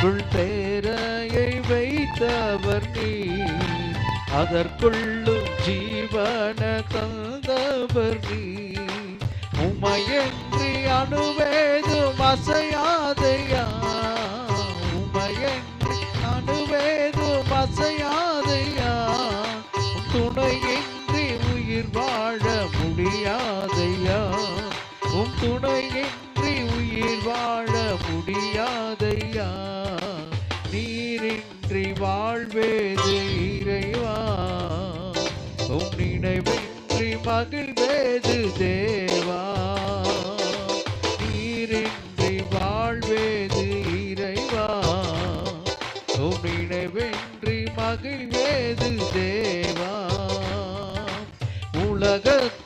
தேரையை வைத்தவர் நீர், அதற்குள்ளும் ஜீவன தந்தவர் நீர். உமையன்றி அணுவேதும் அசையாதையா, உமையன்றி அணுவேதும் அசையாதையா. துணையின்றி உயிர் வாழ முடியாதையா, உம் துணையின்றி உயிர் வாழ முடியாதையா. நீரின்றி வாழ்வேது இறைவா, உம் நினைவின்றி மகிழ்வேது தேவா. நீரின்றி வாழ்வேது இறைவா, உம் நினைவின்றி மகிழ்வேது தேவா. உலகத்தில்